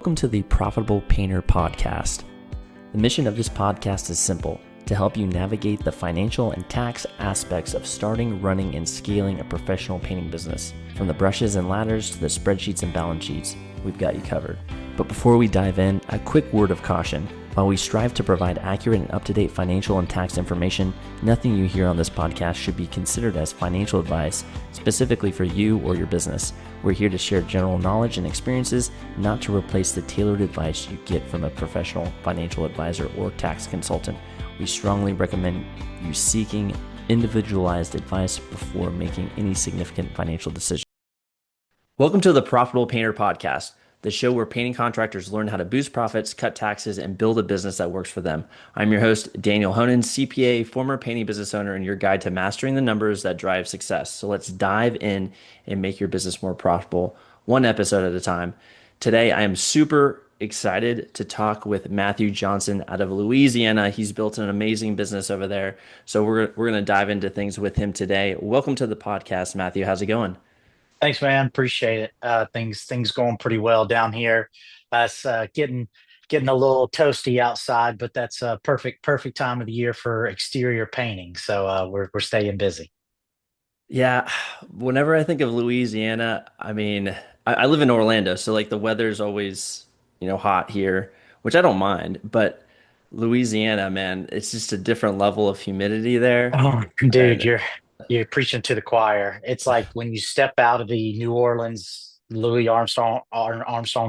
Welcome to the Profitable Painter Podcast. The mission of this podcast is simple: to help you navigate the financial and tax aspects of starting, running, and scaling a professional painting business. From the brushes and ladders to the spreadsheets and balance sheets, we've got you covered. But before we dive in, a quick word of caution. While we strive to provide accurate and up-to-date financial and tax information, nothing you hear on this podcast should be considered as financial advice specifically for you or your business. We're here to share general knowledge and experiences, not to replace the tailored advice you get from a professional financial advisor or tax consultant. We strongly recommend you seeking individualized advice before making any significant financial decisions. Welcome to the Profitable Painter Podcast, the show where painting contractors learn how to boost profits, cut taxes, and build a business that works for them. I'm your host, Daniel Honan, CPA, former painting business owner, and your guide to mastering the numbers that drive success. So let's dive in and make your business more profitable, one episode at a time. Today, I am super excited to talk with Matthew Johnson out of Louisiana. He's built an amazing business over there. So we're going to dive into things with him today. Welcome to the podcast, Matthew. How's it going? Thanks, man. Appreciate it. Things going pretty well down here. That's getting a little toasty outside, but that's a perfect time of the year for exterior painting. So we're staying busy. Yeah, whenever I think of Louisiana, I live in Orlando, so like the weather's always, hot here, which I don't mind, but Louisiana, man, it's just a different level of humidity there. Oh, dude, And you're preaching to the choir. It's like when you step out of the New Orleans Louis Armstrong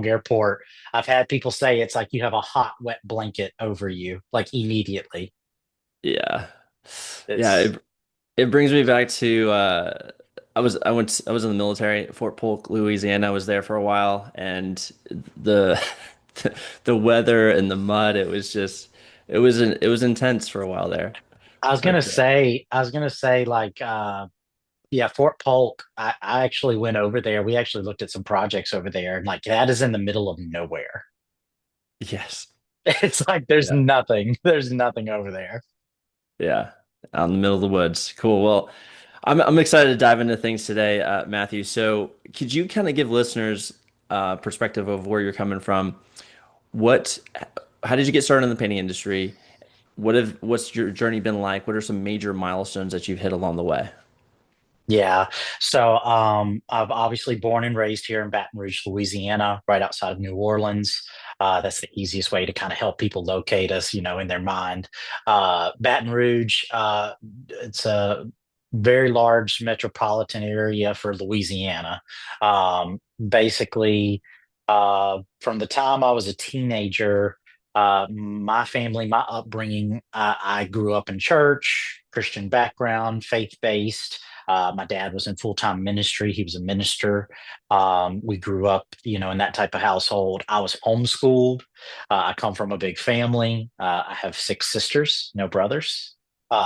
Airport. I've had people say it's like you have a hot, wet blanket over you, like immediately. yeah. Yeah, It's it brings me back to I was in the military at Fort Polk, Louisiana. I was there for a while, and the the weather and the mud, it was intense for a while there. But I was gonna say like yeah, Fort Polk. I actually went over there. We actually looked at some projects over there, and like that is in the middle of nowhere. yes. It's like Yeah. there's nothing over there. Yeah. Out in the middle of the woods. Cool. Well, I'm excited to dive into things today, Matthew. So could you kind of give listeners perspective of where you're coming from? What, how did you get started in the painting industry? What's your journey been like? What are some major milestones that you've hit along the way? Yeah. So I've obviously born and raised here in Baton Rouge, Louisiana, right outside of New Orleans. That's the easiest way to kind of help people locate us, in their mind. Baton Rouge, it's a very large metropolitan area for Louisiana. Basically, from the time I was a teenager, my family, my upbringing, I grew up in church, Christian background, faith-based. My dad was in full-time ministry. He was a minister. We grew up, in that type of household. I was homeschooled. I come from a big family. I have six sisters, no brothers.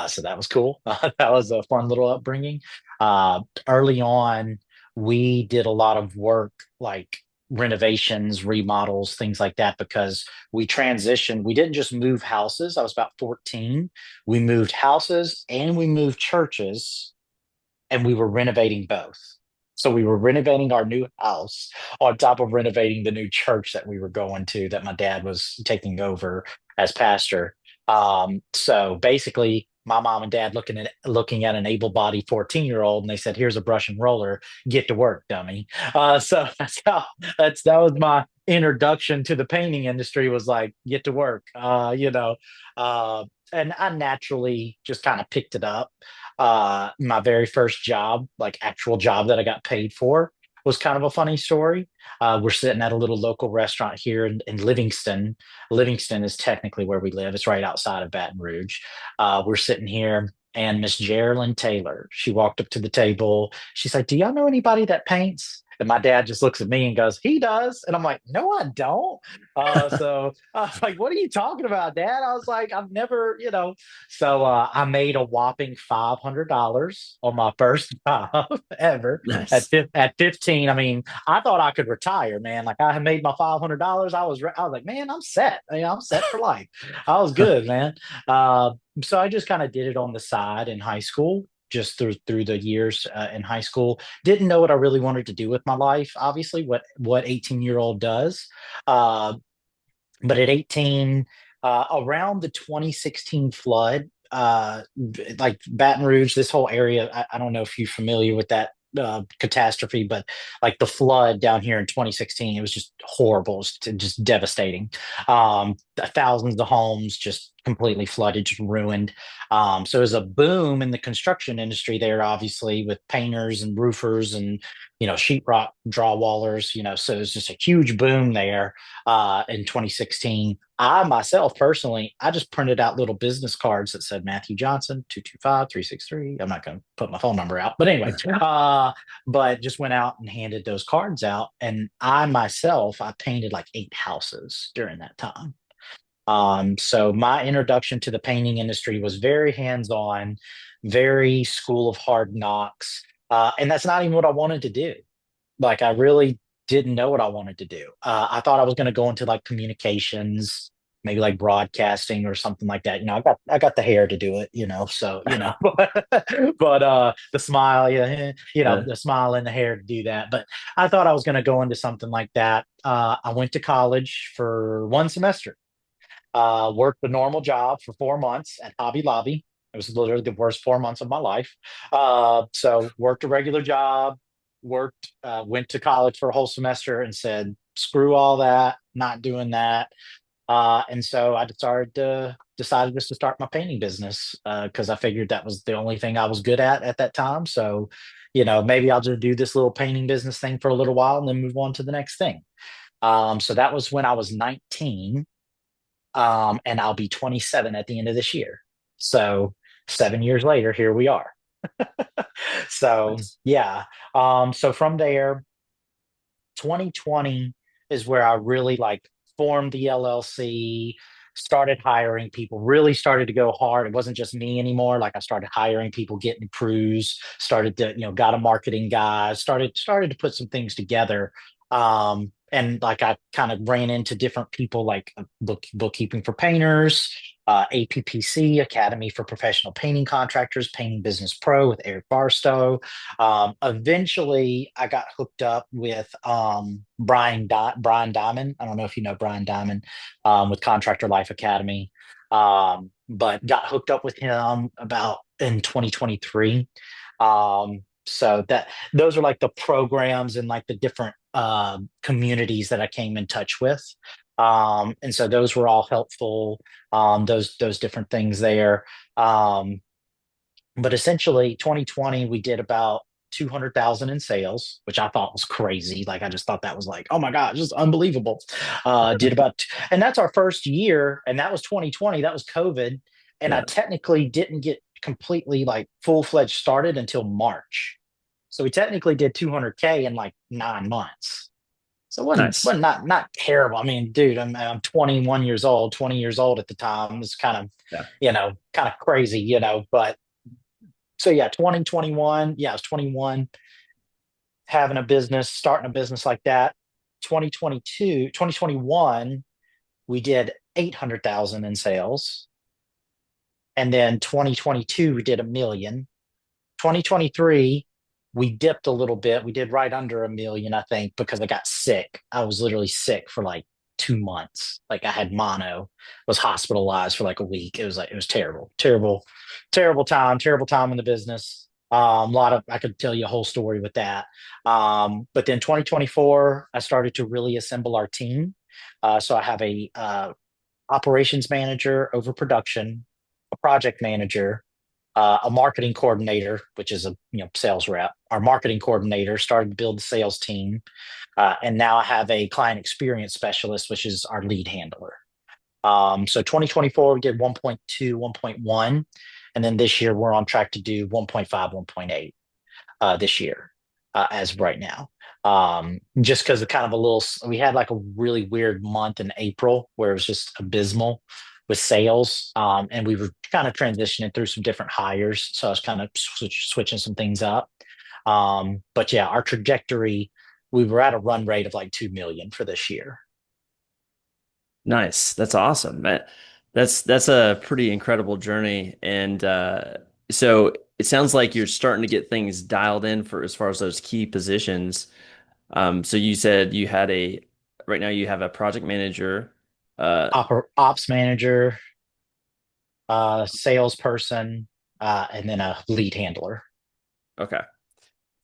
So that was cool. That was a fun little upbringing. Early on, we did a lot of work like renovations, remodels, things like that, because we transitioned. We didn't just move houses. I was about 14. We moved houses and we moved churches, and we were renovating both. So we were renovating our new house on top of renovating the new church that we were going to, that my dad was taking over as pastor. So basically, my mom and dad looking at an able-bodied 14-year-old, and they said, "Here's a brush and roller. Get to work, dummy." So that was my introduction to the painting industry. Was like, get to work. And I naturally just kind of picked it up. My very first job, like actual job that I got paid for, was kind of a funny story. We're sitting at a little local restaurant here in Livingston. Livingston is technically where we live. It's right outside of Baton Rouge. We're sitting here, and Miss Geraldine Taylor, she walked up to the table. She's like, "Do y'all know anybody that paints?" And my dad just looks at me and goes, "He does." And I'm like, "No, I don't." So I was like, "What are you talking about, Dad?" I was like, "I've never." So I made a whopping $500 on my first job ever Nice. at 15. I mean, I thought I could retire, man. Like I had made my $500. I was like, man, I'm set. I'm set for life. I was good, man. So I just kind of did it on the side in high school. just through the years in high school. Didn't know what I really wanted to do with my life. Obviously, what 18-year-old does. Uh, but at 18, around the 2016 flood, like Baton Rouge, this whole area, I don't know if you're familiar with that catastrophe, but like the flood down here in 2016, it was just horrible. It was just devastating. Thousands of homes just completely flooded, just ruined. So there's a boom in the construction industry there, obviously, with painters and roofers and, sheetrock drawwallers, so there's just a huge boom there in 2016. I myself personally, I just printed out little business cards that said Matthew Johnson, 225-363. I'm not going to put my phone number out, but anyway, but just went out and handed those cards out. And I myself, I painted like 8 houses during that time. So my introduction to the painting industry was very hands-on, very school of hard knocks. And that's not even what I wanted to do. Like I really didn't know what I wanted to do. I thought I was going to go into like communications, maybe like broadcasting or something like that. I got the hair to do it, so but the smile, yeah, Uh, the smile and the hair to do that. But I thought I was going to go into something like that. I went to college for one semester. Worked a normal job for 4 months at Hobby Lobby. It was literally the worst 4 months of my life. So worked a regular job, went to college for a whole semester and said, screw all that, not doing that. And so I decided just to start my painting business because I figured that was the only thing I was good at that time. So, maybe I'll just do this little painting business thing for a little while and then move on to the next thing. So that was when I was 19, and I'll be 27 at the end of this year. So 7 years later, here we are. So nice. yeah. So from there, 2020 is where I really like formed the LLC, started hiring people, really started to go hard. It wasn't just me anymore. Like I started hiring people, getting crews, started to, got a marketing guy, started to put some things together. And like I kind of ran into different people like bookkeeping for painters, APPC, Academy for Professional Painting Contractors, Painting Business Pro with Eric Barstow. Eventually, I got hooked up with Brian Diamond. I don't know if you know Brian Diamond with Contractor Life Academy, but got hooked up with him about in 2023. So that those are like the programs and like the different communities that I came in touch with. And so those were all helpful. Those different things there. Um, but essentially, 2020, we did about 200,000 in sales, which I thought was crazy. Like I just thought that was like, oh my God, just unbelievable. Did about, and that's our first year, and that was 2020. That was COVID, and I Yeah. technically didn't get completely like full fledged started until March. So we technically did 200K in like 9 months. So it Nice. wasn't not terrible. I mean, dude, I'm 21 years old, 20 years old at the time. It's kind of, Yeah. kind of crazy, but so yeah, 2021. Yeah, I was 21, having a business, starting a business like that. 2021, we did 800,000 in sales. And then 2022, we did 1 million. 2023, we dipped a little bit. We did right under 1 million, I think, because I got sick. I was literally sick for like 2 months. Like I had mono, was hospitalized for like a week. It was terrible, terrible, terrible time in the business. A lot of I could tell you a whole story with that. But then 2024, I started to really assemble our team. So I have a operations manager over production, a project manager, a marketing coordinator, which is a sales rep. Our marketing coordinator started to build the sales team, and now I have a client experience specialist, which is our lead handler. So 2024 we did 1.2, 1.1, and then this year we're on track to do 1.5, 1.8 this year as of right now. Just because of kind of we had like a really weird month in April where it was just abysmal with sales. And we were kind of transitioning through some different hires. So I was kind of switching some things up. But yeah, our trajectory, we were at a run rate of like 2 million for this year. Nice. That's awesome. That's a pretty incredible journey. And so it sounds like you're starting to get things dialed in for as far as those key positions. So you said you had right now you have a project manager. Uh, Ops manager, salesperson, and then a lead handler. okay.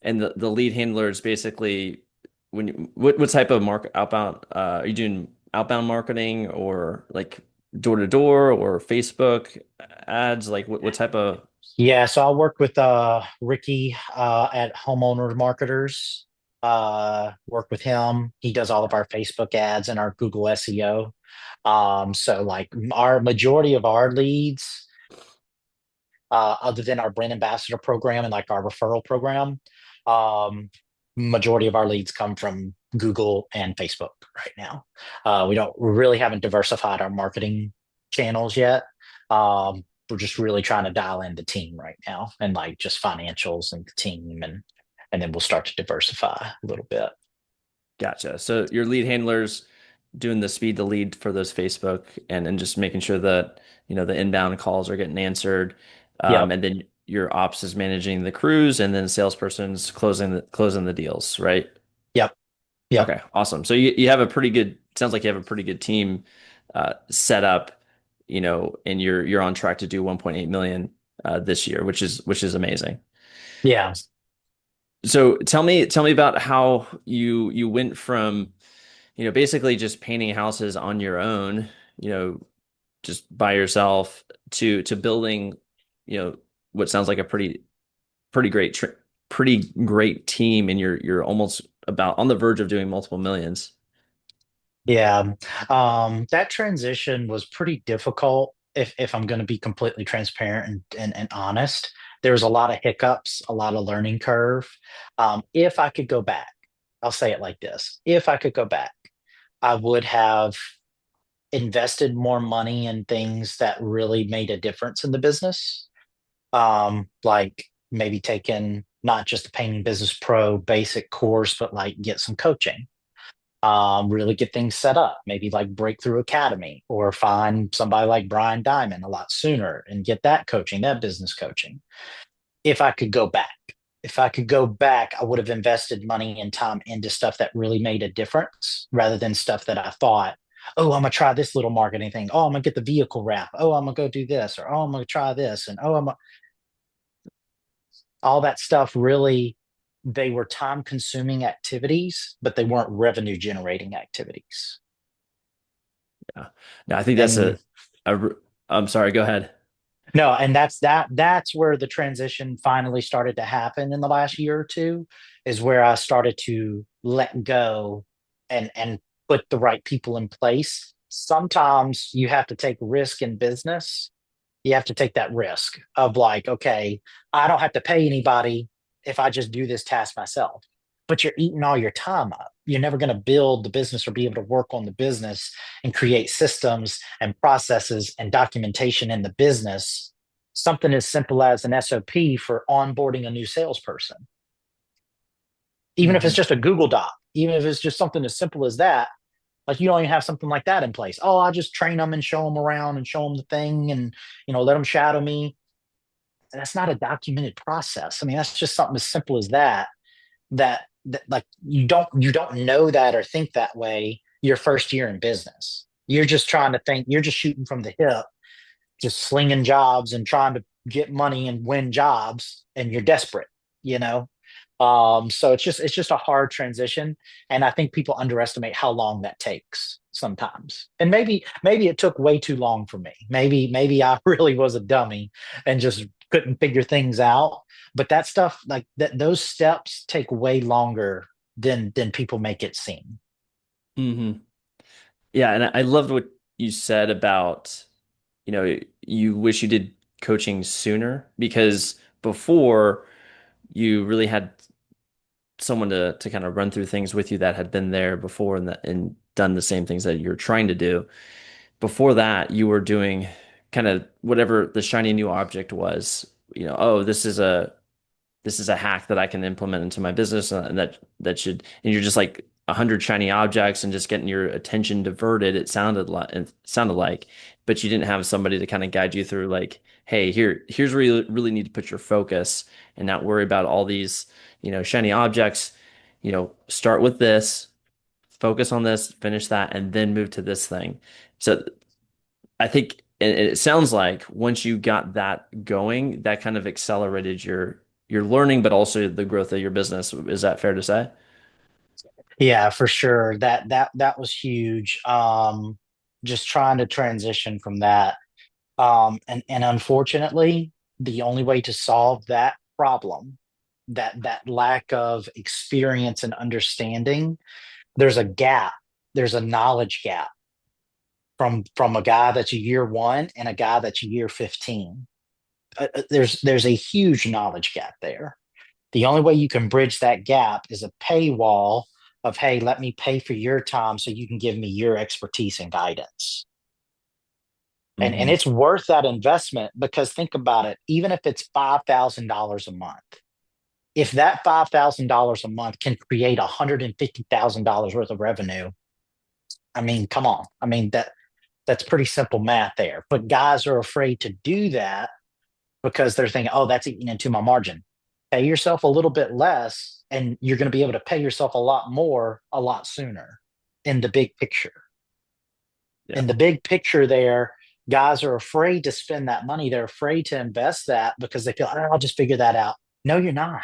And the lead handler is basically what type of outbound are you doing outbound marketing or like door to door or Facebook ads? Like what type of Yeah, so I work with Ricky at Homeowner Marketers. Work with him. He does all of our Facebook ads and our Google SEO. So like our majority of our leads, other than our brand ambassador program and like our referral program, um, majority of our leads come from Google and Facebook right now. We really haven't diversified our marketing channels yet. We're just really trying to dial in the team right now and like just financials and the team and then we'll start to diversify a little bit. Gotcha. So your lead handlers doing the speed to lead for those Facebook and just making sure that, the inbound calls are getting answered. Yep. And then your ops is managing the crews and then salesperson's closing the deals, right? Yep. Yep. Okay, awesome. So you have a pretty good, sounds like you have a pretty good team set up, and you're on track to do 1.8 million this year, which is amazing. Yeah. So tell me about how you went from basically just painting houses on your own, just by yourself to building, what sounds like a pretty great pretty great team, and you're almost about on the verge of doing multiple millions. Yeah, that transition was pretty difficult if I'm going to be completely transparent and honest. There was a lot of hiccups, a lot of learning curve. If I could go back, I'll say it like this. If I could go back, I would have invested more money in things that really made a difference in the business. Like maybe taking not just the Painting Business Pro basic course, but like get some coaching, really get things set up, maybe like Breakthrough Academy, or find somebody like Brian Diamond a lot sooner and get that coaching, that business coaching. If I could go back, if I could go back, I would have invested money and time into stuff that really made a difference rather than stuff that I thought, oh, I'm gonna try this little marketing thing. Oh, I'm gonna get the vehicle wrap. Oh, I'm gonna go do this, or oh, I'm gonna try this, and all that stuff really, they were time consuming activities, but they weren't revenue generating activities. Yeah. No, I think that's And I'm sorry, go ahead. no, and that's where the transition finally started to happen in the last year or two, is where I started to let go and put the right people in place. Sometimes you have to take risk in business. You have to take that risk of like, okay, I don't have to pay anybody if I just do this task myself. But you're eating all your time up. You're never going to build the business or be able to work on the business and create systems and processes and documentation in the business. Something as simple as an SOP for onboarding a new salesperson, even if it's Hmm. just a Google Doc, even if it's just something as simple as that. Like you don't even have something like that in place. Oh, I just train them and show them around and show them the thing and let them shadow me. And that's not a documented process. I mean, that's just something as simple as that. That like you don't know that or think that way your first year in business. You're just trying to think. You're just shooting from the hip, just slinging jobs and trying to get money and win jobs, and you're desperate. You know, so it's just a hard transition, and I think people underestimate how long that takes sometimes. And maybe it took way too long for me. Maybe I really was a dummy and just couldn't figure things out. But that stuff, like that, those steps take way longer than people make it seem. Hmm. Yeah, and I loved what you said about, you wish you did coaching sooner because before you really had someone to kind of run through things with you that had been there before and done the same things that you're trying to do. Before that, you were doing kind of whatever the shiny new object was. Oh, this is a hack that I can implement into my business, and that should, and you're just like 100 shiny objects and just getting your attention diverted. It sounded like, but you didn't have somebody to kind of guide you through like, hey, here's where you really need to put your focus and not worry about all these, shiny objects. Start with this, focus on this, finish that, and then move to this thing. So I think and it sounds like once you got that going, that kind of accelerated your learning, but also the growth of your business. Is that fair to say? Yeah, for sure. That was huge. Just trying to transition from that. And unfortunately, the only way to solve that problem, that lack of experience and understanding, there's a gap. There's a knowledge gap from a guy that's a year one and a guy that's a year 15. There's a huge knowledge gap there. The only way you can bridge that gap is a paywall of, hey, let me pay for your time so you can give me your expertise and guidance. And Hmm. it's worth that investment because think about it, even if it's $5,000 a month, if that $5,000 a month can create $150,000 worth of revenue, I mean, come on. I mean, that's pretty simple math there. But guys are afraid to do that because they're thinking, oh, that's eating into my margin. Pay yourself a little bit less, and you're going to be able to pay yourself a lot more a lot sooner in the big picture. Yeah. In the big picture, there, guys are afraid to spend that money. They're afraid to invest that because they feel, oh, I'll just figure that out. No, you're not.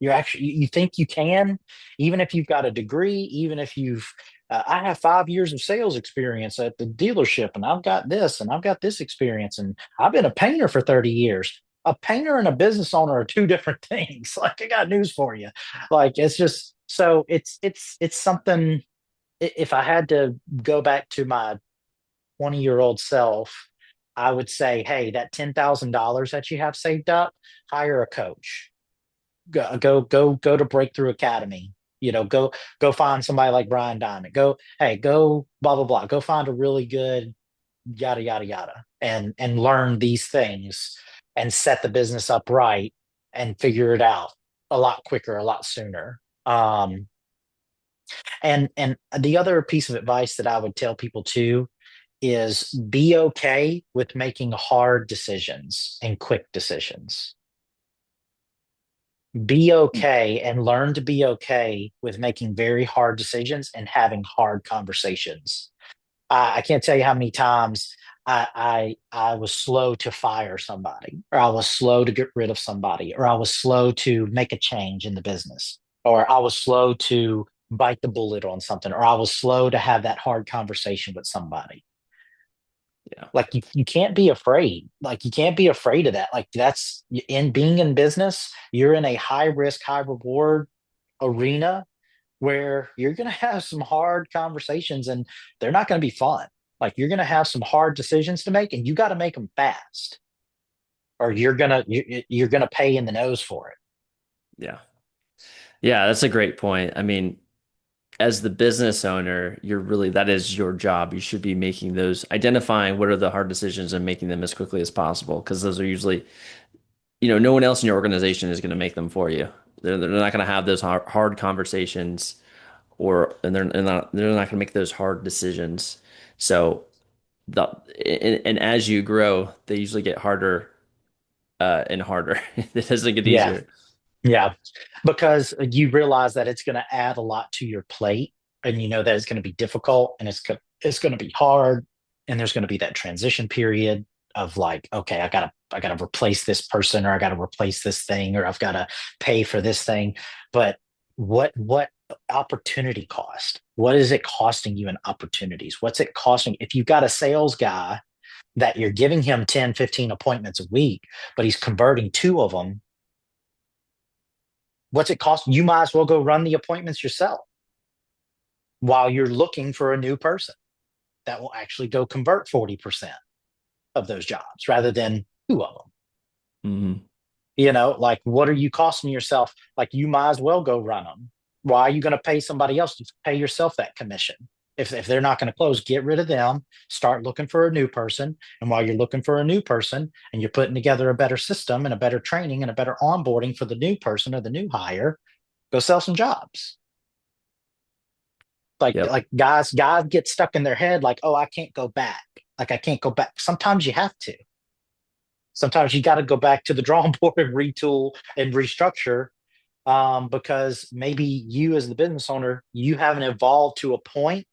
You're actually, you think you can, even if you've got a degree, even if I have 5 years of sales experience at the dealership, and I've got this, and I've got this experience, and I've been a painter for 30 years. A painter and a business owner are two different things. Like, I got news for you. Like, it's just, so it's something, if I had to go back to my 20-year-old self, I would say, hey, that $10,000 that you have saved up, hire a coach, go to Breakthrough Academy. Go find somebody like Brian Diamond. Go blah blah blah. Go find a really good yada yada yada, and learn these things and set the business up right and figure it out a lot quicker, a lot sooner. And the other piece of advice that I would tell people too is be okay with making hard decisions and quick decisions. Be okay and learn to be okay with making very hard decisions and having hard conversations. I can't tell you how many times I was slow to fire somebody, or I was slow to get rid of somebody, or I was slow to make a change in the business, or I was slow to bite the bullet on something, or I was slow to have that hard conversation with somebody. Yeah. Like, you can't be afraid. Like, you can't be afraid of that. Like, that's in being in business, you're in a high risk, high reward arena where you're going to have some hard conversations, and they're not going to be fun. Like, you're going to have some hard decisions to make, and you got to make them fast, or you're going to pay in the nose for it. Yeah. Yeah, that's a great point. I mean, as the business owner, that is your job. You should be making those, identifying what are the hard decisions and making them as quickly as possible because those are usually, no one else in your organization is going to make them for you. They're not going to have those hard conversations and they're not going to make those hard decisions. So the and as you grow, they usually get harder and harder. It doesn't get Yeah. easier. Yeah, because you realize that it's going to add a lot to your plate, and you know that it's going to be difficult, and it's going to be hard, and there's going to be that transition period of like, okay, I gotta replace this person, or I gotta replace this thing, or I've got to pay for this thing. But what opportunity cost? What is it costing you in opportunities? What's it costing if you've got a sales guy that you're giving him 10, 15 appointments a week, but he's converting two of them? What's it cost? You might as well go run the appointments yourself while you're looking for a new person that will actually go convert 40% of those jobs rather than two of them. Hmm. Like, what are you costing yourself? Like, you might as well go run them. Why are you going to pay somebody else? Just pay yourself that commission. If they're not going to close, get rid of them, start looking for a new person. And while you're looking for a new person and you're putting together a better system and a better training and a better onboarding for the new person or the new hire, go sell some jobs. Yep. Like guys get stuck in their head like, oh, I can't go back. Like I can't go back. Sometimes you have to. Sometimes you got to go back to the drawing board and retool and restructure, because maybe you as the business owner, you haven't evolved to a point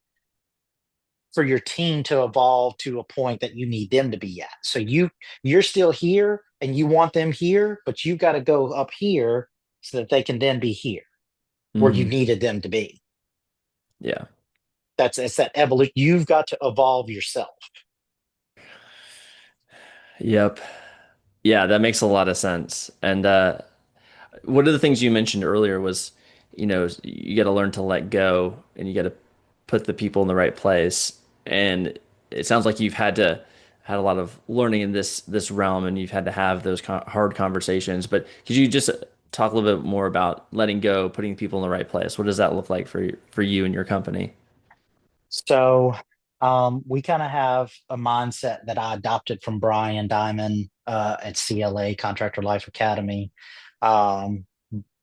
for your team to evolve to a point that you need them to be at. So you're still here and you want them here, but you got to go up here so that they can then be here where you Hmm. needed them to be. Yeah. That's it's that evolution. You've got to evolve yourself. Yep. Yeah, that makes a lot of sense. And one of the things you mentioned earlier was, you got to learn to let go and you got to put the people in the right place. And it sounds like you've had a lot of learning in this realm, and you've had to have those hard conversations. But could you just talk a little bit more about letting go, putting people in the right place? What does that look like for you and your company? So we kind of have a mindset that I adopted from Brian Diamond at CLA Contractor Life Academy. Um,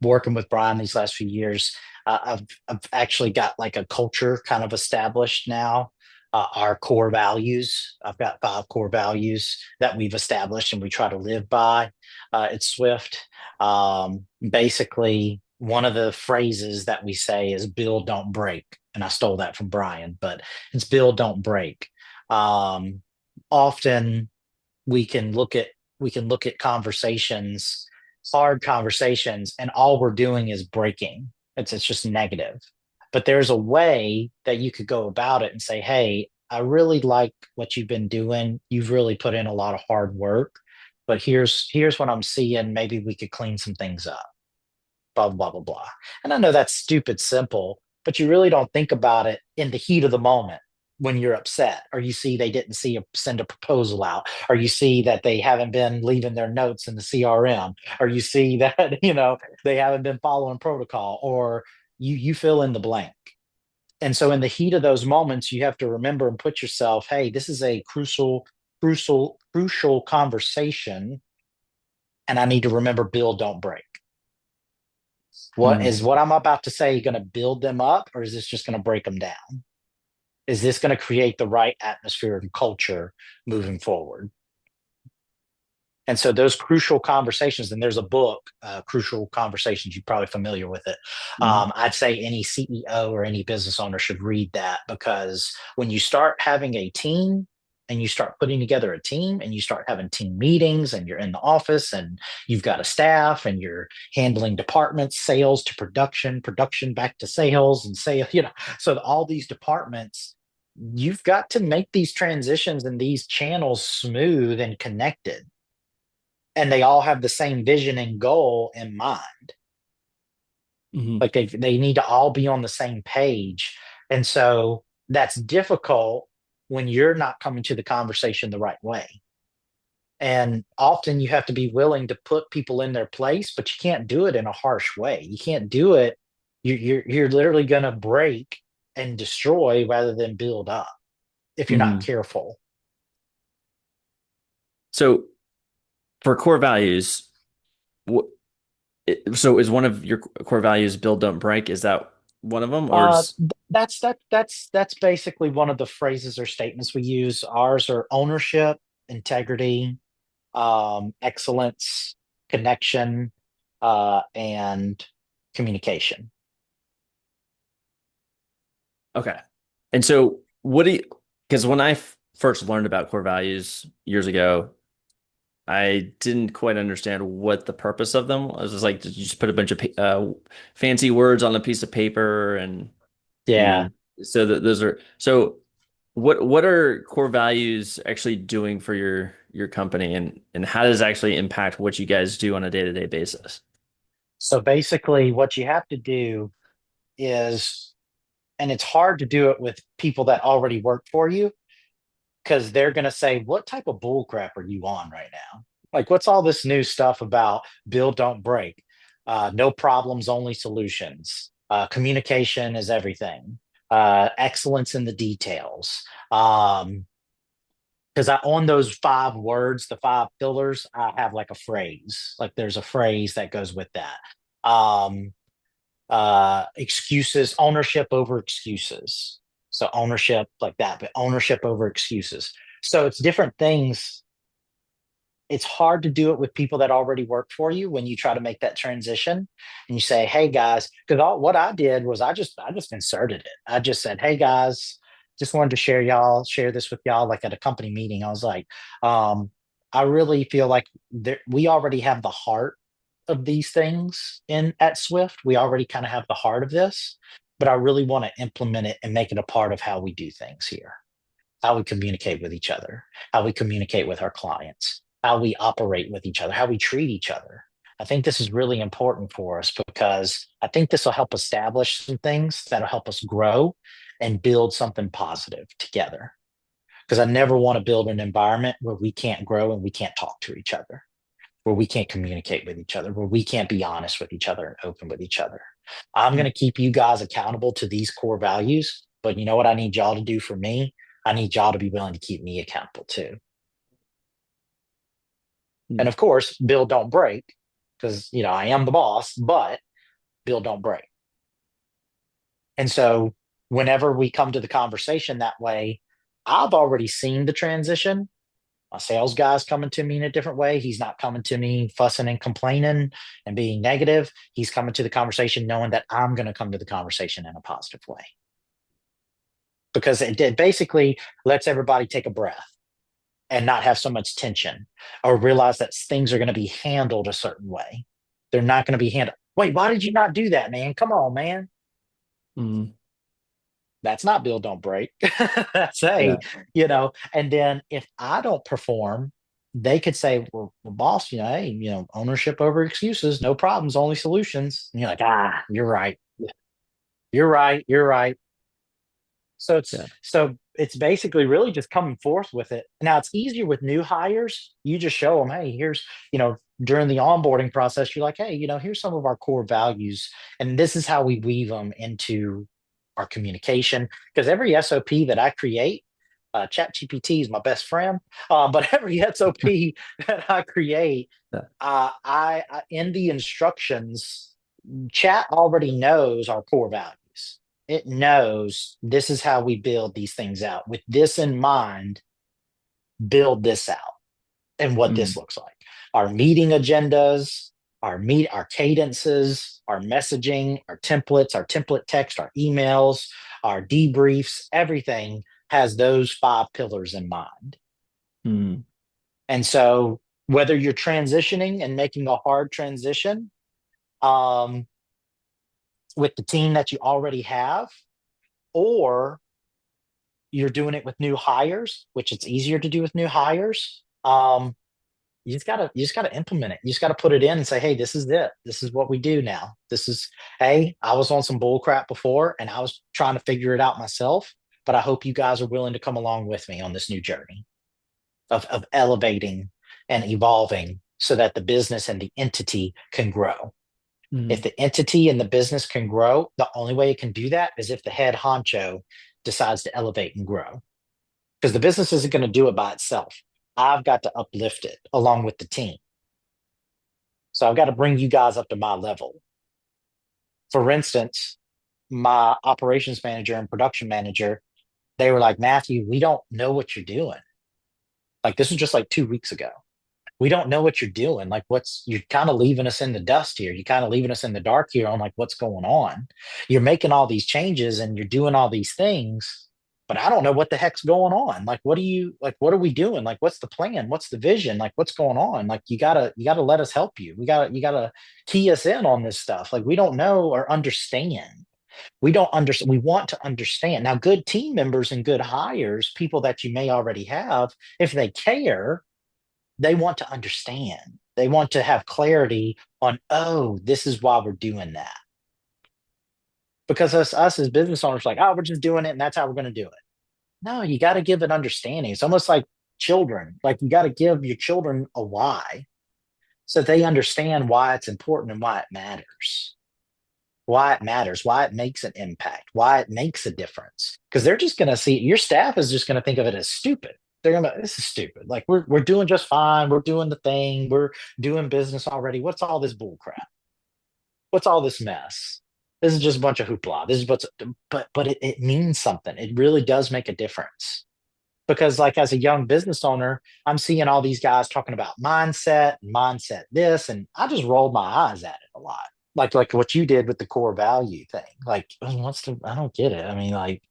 Working with Brian these last few years, I've actually got like a culture kind of established now. Our core values. I've got 5 core values that we've established and we try to live by. It's Swift. Basically, one of the phrases that we say is "build, don't break," and I stole that from Brian, but it's "build, don't break." Um, Often we can look at conversations, hard conversations, and all we're doing is breaking. It's just negative. But there's a way that you could go about it and say, hey, I really like what you've been doing. You've really put in a lot of hard work, but here's what I'm seeing. Maybe we could clean some things up, blah blah blah blah. And I know that's stupid simple, but you really don't think about it in the heat of the moment when you're upset, or you see they didn't send a proposal out, or you see that they haven't been leaving their notes in the CRM, or you see that they haven't been following protocol, or you fill in the blank. And so in the heat of those moments, you have to remember and put yourself, hey, this is a crucial conversation, and I need to remember build, don't break. Mm. What I'm about to say going to build them up, or is this just going to break them down? Is this going to create the right atmosphere and culture moving forward? And so those crucial conversations, and there's a book, Crucial Conversations, you're probably familiar with it. Mhm. I'd say any CEO or any business owner should read that, because when you start having a team and you start putting together a team and you start having team meetings and you're in the office and you've got a staff and you're handling departments, sales to production, production back to sales and sales, so all these departments, you've got to make these transitions and these channels smooth and connected, and they all have the same vision and goal in mind. Mhm. Like they need to all be on the same page. And so that's difficult when you're not coming to the conversation the right way. And often you have to be willing to put people in their place, but you can't do it in a harsh way. You can't do it. You're literally going to break and destroy rather than build up if you're not Mhm. careful. So for core values, what, so is one of your core values build, don't break? Is that one of them, or is That's basically one of the phrases or statements we use. Ours are ownership, integrity, excellence, connection, and communication. okay? And so what do you? Because when I first learned about core values years ago, I didn't quite understand what the purpose of them was. It was like, did you just put a bunch of fancy words on a piece of paper, Yeah. and so those are so. What are core values actually doing for your company, and how does it actually impact what you guys do on a day-to-day basis? So basically, what you have to do is, and it's hard to do it with people that already work for you, because they're going to say, what type of bull crap are you on right now? Like, what's all this new stuff about build, don't break? No problems, only solutions. Communication is everything. Excellence in the details. Because I on those 5 words, the 5 pillars, I have like a phrase. Like there's a phrase that goes with that. Um, Excuses, ownership over excuses. So ownership like that, but ownership over excuses. So it's different things. It's hard to do it with people that already work for you when you try to make that transition and you say, "Hey guys," because what I did was I just inserted it. I just said, "Hey guys, just wanted to share this with y'all." Like at a company meeting, I was like, um, "I really feel like we already have the heart of these things in at Swift. We already kind of have the heart of this, but I really want to implement it and make it a part of how we do things here." How we communicate with each other, how we communicate with our clients, how we operate with each other, how we treat each other. I think this is really important for us because I think this will help establish some things that'll help us grow and build something positive together. Because I never want to build an environment where we can't grow and we can't talk to each other, where we can't communicate with each other, where we can't be honest with each other and open with each other. I'm going to keep you guys accountable to these core values, but you know what I need y'all to do for me? I need y'all to be willing to keep me accountable too. And Mm. of course, build don't break, because I am the boss, but build don't break. And so whenever we come to the conversation that way, I've already seen the transition. My sales guy's coming to me in a different way. He's not coming to me fussing and complaining and being negative. He's coming to the conversation knowing that I'm going to come to the conversation in a positive way, because it basically lets everybody take a breath and not have so much tension, or realize that things are going to be handled a certain way. They're not going to be handled. Wait, why did you not do that, man? Come on, man. Mm. That's not build, don't break. That's Yeah. and then if I don't perform, they could say, well, boss, hey, ownership over excuses, no problems, only solutions. And you're like, you're right. You're right. You're right. Yeah. So it's basically really just coming forth with it. Now it's easier with new hires. You just show them, hey, here's, during the onboarding process, you're like, hey, here's some of our core values, and this is how we weave them into our communication. Because every SOP that I create, Chat GPT is my best friend. But every SOP that I create, Yeah. I in the instructions, Chat already knows our core values. It knows this is how we build these things out. With this in mind, build this out and what this Mm. looks like. Our meeting agendas, our cadences, our messaging, our template text, our emails, our debriefs, everything has those 5 pillars in mind. Mm. And so whether you're transitioning and making a hard transition, um, with the team that you already have, or you're doing it with new hires, which it's easier to do with new hires. You just gotta implement it. You just gotta put it in and say, hey, this is it. This is what we do now. Hey, I was on some bull crap before and I was trying to figure it out myself, but I hope you guys are willing to come along with me on this new journey of elevating and evolving so that the business and the entity can grow. If Mm. the entity and the business can grow, the only way it can do that is if the head honcho decides to elevate and grow, because the business isn't going to do it by itself. I've got to uplift it along with the team. So I've got to bring you guys up to my level. For instance, my operations manager and production manager, they were like, Matthew, we don't know what you're doing. Like, this was just like 2 weeks ago. We don't know what you're doing. Like, you're kind of leaving us in the dust here. You're kind of leaving us in the dark here on like what's going on. You're making all these changes and you're doing all these things, but I don't know what the heck's going on. Like, what are we doing? Like, what's the plan? What's the vision? Like, what's going on? Like, you gotta let us help you. You gotta key us in on this stuff. Like, we don't know or understand. We don't understand. We want to understand. Now, good team members and good hires, people that you may already have, if they care, they want to understand. They want to have clarity on, oh, this is why we're doing that. Because us as business owners, like, oh, we're just doing it and that's how we're going to do it. No, you got to give an understanding. It's almost like children. Like, you got to give your children a why so they understand why it's important and why it matters, why it makes an impact, why it makes a difference. Because they're just going to see your staff is just going to think of it as stupid. They're gonna, this is stupid. Like, we're doing just fine. We're doing the thing. We're doing business already. What's all this bull crap? What's all this mess? This is just a bunch of hoopla. This is but it means something. It really does make a difference. Because like as a young business owner, I'm seeing all these guys talking about mindset this, and I just rolled my eyes at it a lot. Like what you did with the core value thing. Like, what's the I don't get it. I mean, like,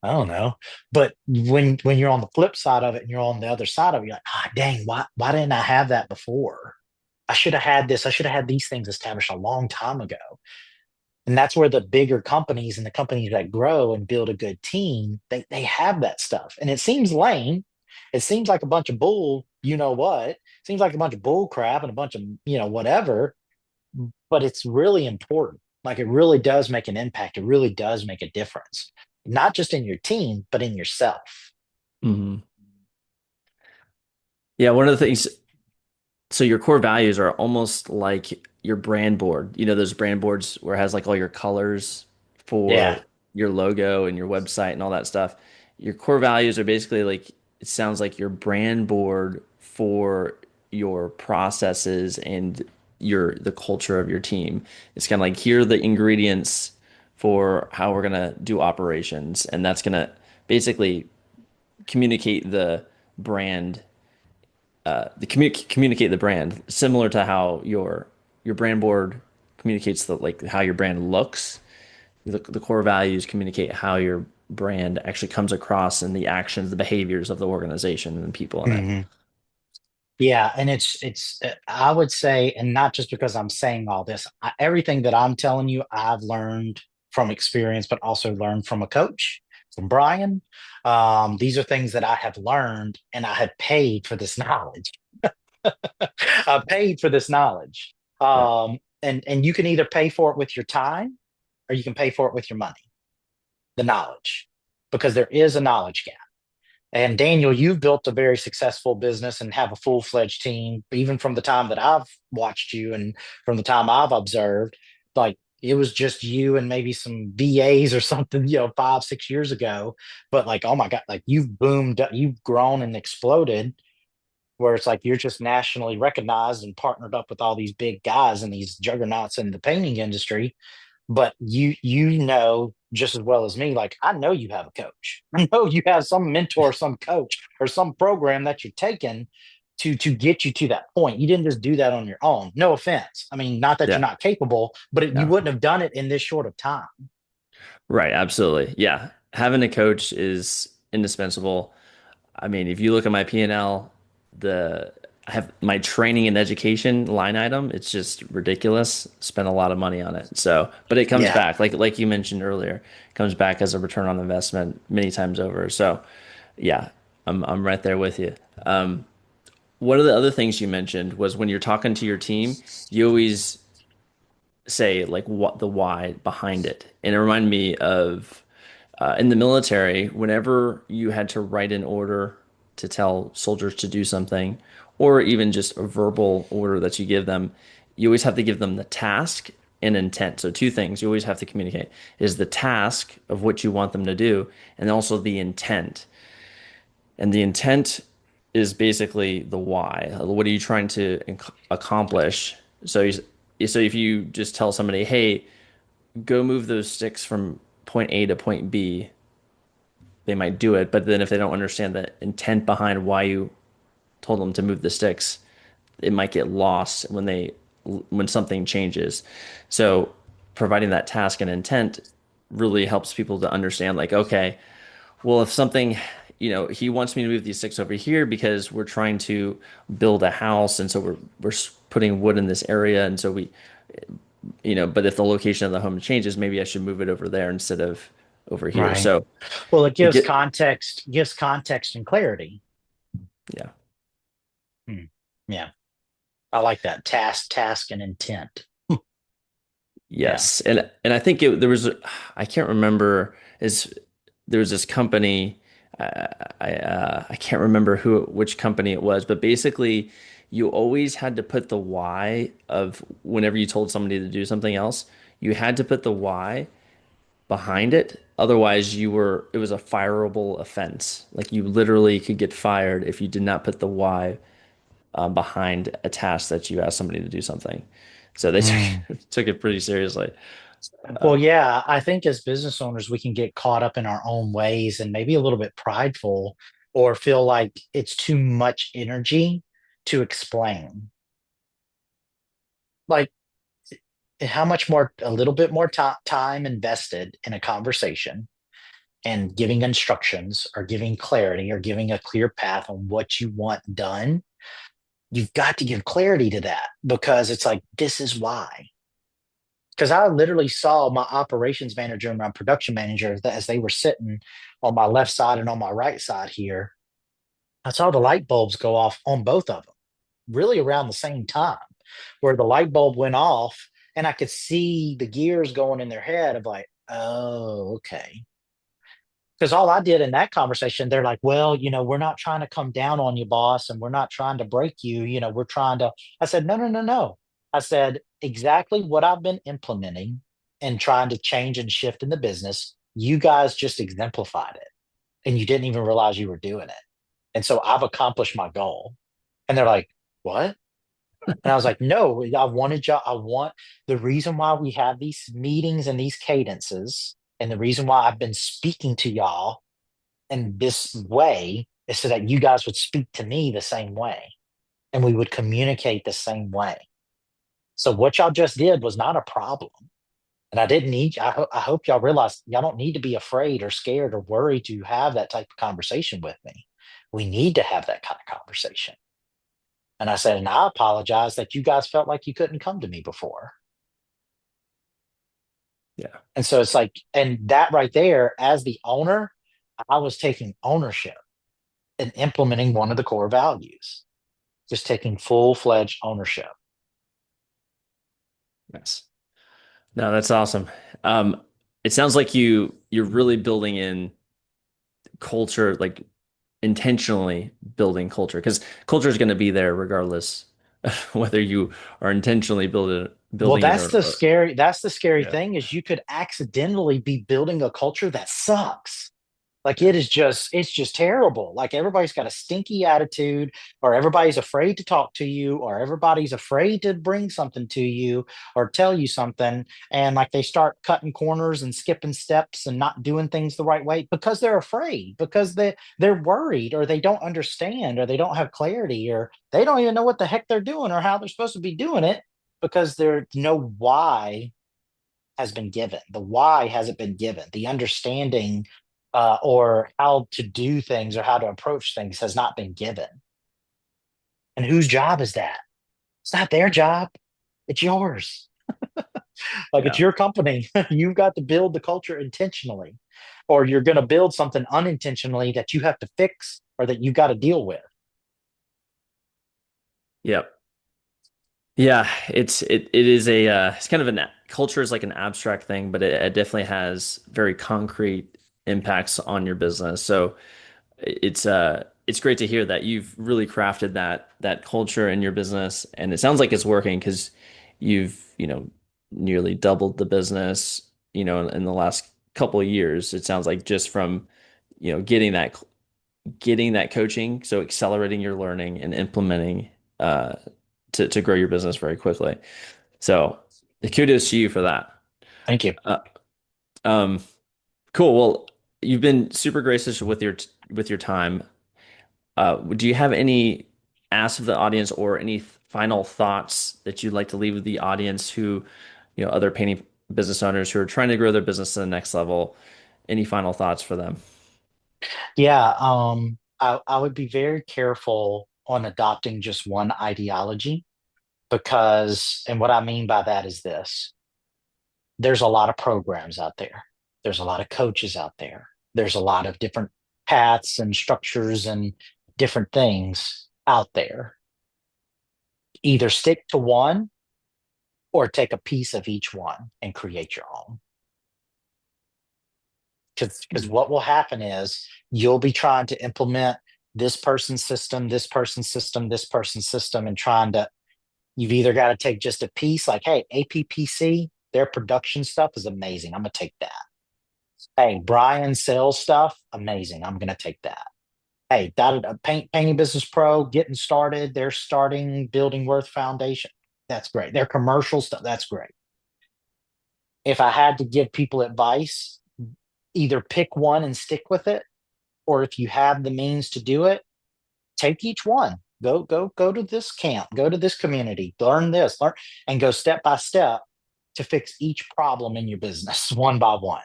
I don't know. But when you're on the flip side of it and you're on the other side of it, you're like, ah, dang, why didn't I have that before? I should have had this. I should have had these things established a long time ago. And that's where the bigger companies and the companies that grow and build a good team, they have that stuff. And it seems lame. It seems like a bunch of bull, you know what? It seems like a bunch of bull crap and a bunch of, whatever, but it's really important. Like it really does make an impact. It really does make a difference, not just in your team, but in yourself. Hmm. Yeah, one of the things, so your core values are almost like your brand board. You know, those brand boards where it has like all your colors Yeah. for your logo and your website and all that stuff. Your core values are basically like, it sounds like your brand board for your processes and the culture of your team. It's kind of like here are the ingredients for how we're gonna do operations, and that's gonna basically communicate the brand communicate the brand, similar to how your brand board communicates the like how your brand looks. The core values communicate how your brand actually comes across in the actions, the behaviors of the organization and the people in it. Mhm. Yeah, and I would say, and not just because I'm saying all this, everything that I'm telling you, I've learned from experience, but also learned from a coach, from Brian. These are things that I have learned, and I have paid for this knowledge. I paid for this knowledge, Yeah. and you can either pay for it with your time, or you can pay for it with your money, the knowledge, because there is a knowledge gap. And Daniel, you've built a very successful business and have a full-fledged team, even from the time that I've watched you and from the time I've observed, like it was just you and maybe some VAs or something, 5, 6 years ago. But like, oh my God, like you've boomed, you've grown and exploded, where it's like you're just nationally recognized and partnered up with all these big guys and these juggernauts in the painting industry. But you know just as well as me, like I know you have a coach. I know you have some mentor, some coach, or some program that you're taking to get you to that point. You didn't just do that on your own. No offense. I mean, not that you're Yeah. not capable, but you No. wouldn't have done it in this short of time. Right. Absolutely. Yeah. Having a coach is indispensable. I mean, if you look at my P&L, the I have my training and education line item. It's just ridiculous. Spent a lot of money on it. So, but it comes Yeah. back, like you mentioned earlier, it comes back as a return on investment many times over. So, yeah, I'm right there with you. One of the other things you mentioned was when you're talking to your team, you always say like what the why behind it, and it reminded me of in the military, whenever you had to write an order to tell soldiers to do something, or even just a verbal order that you give them, you always have to give them the task and intent. So two things you always have to communicate is the task of what you want them to do, and also the intent. And the intent is basically the why. What are you trying to accomplish? So if you just tell somebody, "Hey, go move those sticks from point A to point B," they might do it. But then if they don't understand the intent behind why you told them to move the sticks, it might get lost when something changes. So providing that task and intent really helps people to understand like, okay, well, if something, he wants me to move these sticks over here because we're trying to build a house, and so we're putting wood in this area, and so but if the location of the home changes, maybe I should move it over there instead of over here. Right. So Well, it it get gives context and clarity. yeah. Hmm. Yeah. I like that. Task, and intent. Yeah. Yes, and I think I can't remember is there was this company I can't remember which company it was, but basically you always had to put the why of whenever you told somebody to do something else, you had to put the why behind it. Otherwise, it was a fireable offense. Like you literally could get fired if you did not put the why behind a task that you asked somebody to do something. So they Mm. took it pretty seriously. Uh, Well, yeah, I think as business owners, we can get caught up in our own ways and maybe a little bit prideful or feel like it's too much energy to explain. Like, how much more, a little bit more time invested in a conversation and giving instructions or giving clarity or giving a clear path on what you want done. You've got to give clarity to that because it's like, this is why. Because I literally saw my operations manager and my production manager as they were sitting on my left side and on my right side here. I saw the light bulbs go off on both of them, really around the same time, where the light bulb went off and I could see the gears going in their head of like, oh, okay. Because all I did in that conversation, they're like, well, we're not trying to come down on you, boss, and we're not trying to break you. We're trying to. I said, no, no, no, no. I said, exactly what I've been implementing and trying to change and shift in the business. You guys just exemplified it and you didn't even realize you were doing it. And so I've accomplished my goal. And they're like, what? And I was like, no, I wanted y'all. I want the reason why we have these meetings and these cadences, and the reason why I've been speaking to y'all in this way is so that you guys would speak to me the same way and we would communicate the same way. So what y'all just did was not a problem. And I didn't need, I hope y'all realize y'all don't need to be afraid or scared or worried to have that type of conversation with me. We need to have that kind of conversation. And I said, and I apologize that you guys felt like you couldn't come to me before. yeah. And so it's like, and that right there, as the owner, I was taking ownership and implementing one of the core values, just taking full-fledged ownership. Yes. No, that's awesome. It sounds like you're really building in culture, like intentionally building culture, because culture is going to be there regardless of whether you are intentionally Well, building it that's the scary yeah. thing is you could accidentally be building a culture that sucks. Like Yeah. it's just terrible. Like everybody's got a stinky attitude, or everybody's afraid to talk to you, or everybody's afraid to bring something to you or tell you something. And like they start cutting corners and skipping steps and not doing things the right way because they're afraid, because they're worried, or they don't understand, or they don't have clarity, or they don't even know what the heck they're doing or how they're supposed to be doing it because there's no why has been given. The why hasn't been given. The understanding or how to do things or how to approach things has not been given. And whose job is that? It's not their job. It's yours. Like it's Yeah. your company. You've got to build the culture intentionally, or you're going to build something unintentionally that you have to fix or that you got to deal with. Yep. Yeah, it is a it's kind of culture is like an abstract thing, but it definitely has very concrete impacts on your business. So it's great to hear that you've really crafted that culture in your business, and it sounds like it's working because you've nearly doubled the business in the last couple of years. It sounds like just from getting that coaching, so accelerating your learning and implementing uh, to grow your business very quickly. So kudos to you for that. Thank you. Uh, um, cool. Well, you've been super gracious with your time. Do you have any asks of the audience or any final thoughts that you'd like to leave with the audience who, other painting business owners who are trying to grow their business to the next level? Any final thoughts for them? Yeah, I would be very careful on adopting just one ideology because, and what I mean by that is this: there's a lot of programs out there. There's a lot of coaches out there. There's a lot of different paths and structures and different things out there. Either stick to one or take a piece of each one and create your own. Because what will happen is you'll be trying to implement this person's system, this person's system, this person's system, and trying to, you've either got to take just a piece, like, hey, APPC, their production stuff is amazing. I'm going to take that. Hey, Brian sales stuff, amazing. I'm going to take that. Hey, Painting Business Pro, getting started. They're starting Building Worth Foundation. That's great. Their commercial stuff, that's great. If I had to give people advice, either pick one and stick with it, or if you have the means to do it, take each one. Go to this camp, go to this community, learn, and go step by step to fix each problem in your business one by one.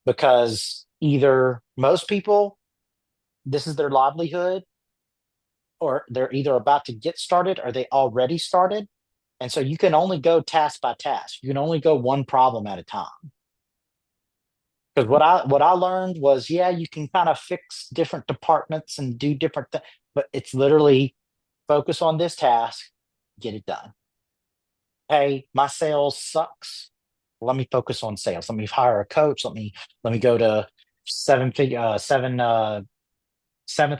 Because either most people, this is their livelihood, or they're either about to get started or they already started. And so you can only go task by task. You can only go one problem at a time. Because what I learned was, yeah, you can kind of fix different departments and do different things, but it's literally focus on this task, get it done. Hey, my sales sucks. Let me focus on sales. Let me hire a coach. Let me go to seventh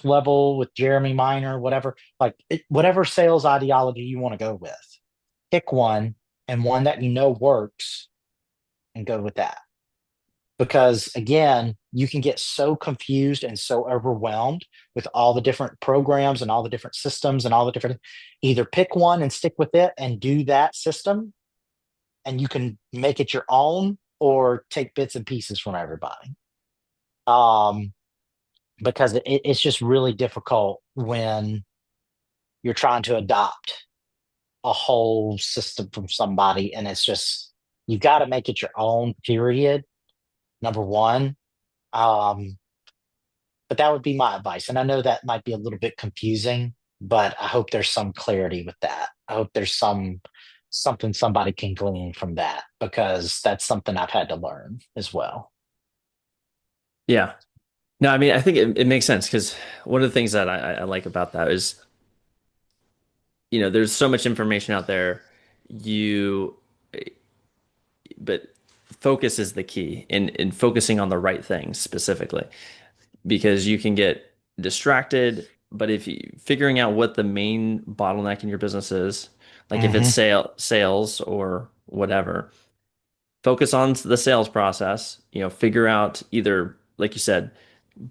level with Jeremy Miner, whatever. Whatever sales ideology you want to go with, pick one, and one that you know works, and go with that. Because again, you can get so confused and so overwhelmed with all the different programs and all the different systems and all the different, either pick one and stick with it and do that system, and you can make it your own, or take bits and pieces from everybody. Um, because it's just really difficult when you're trying to adopt a whole system from somebody, and it's just, you got to make it your own, period. Number one. Um, but that would be my advice. And I know that might be a little bit confusing, but I hope there's some clarity with that. I hope there's something somebody can glean from that, because that's something I've had to learn as well. Yeah. No, I mean, I think it makes sense because one of the things that I like about that is, there's so much information out there. You, but focus is the key in focusing on the right things specifically, because you can get distracted. But if you figuring out what the main bottleneck in your business is, like if it's Hmm. sales or whatever, focus on the sales process, figure out either, like you said,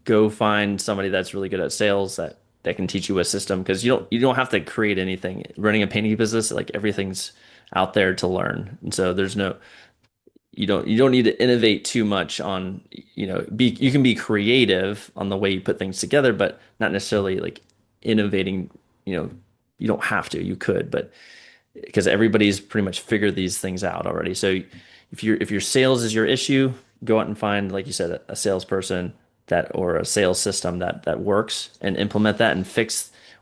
go find somebody that's really good at sales that can teach you a system, because you don't have to create anything. Running a painting business, like everything's out there to learn. And so there's no you don't need to innovate too much on, be you can be creative on the way you put things together, but not necessarily like innovating, you don't have to. You could, but because everybody's pretty much figured these things out already. So if your sales is your issue, go out and find, like you said, a salesperson that or a sales system that works, and implement that and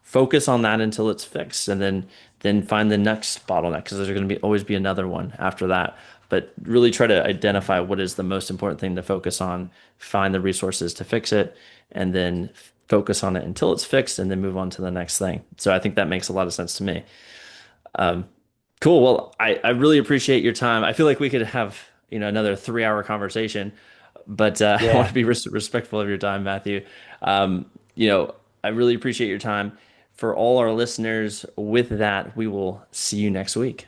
focus on that until it's fixed, and then find the next bottleneck, because there's going to be always be another one after that. But really try to identify what is the most important thing to focus on, find the resources to fix it, and then focus on it until it's fixed, and then move on to the next thing. So I think that makes a lot of sense to me. Um, cool. Well, I really appreciate your time. I feel like we could have, another 3 hour conversation, but I want Yeah. to be respectful of your time, Matthew. Um, I really appreciate your time. For all our listeners, with that, we will see you next week.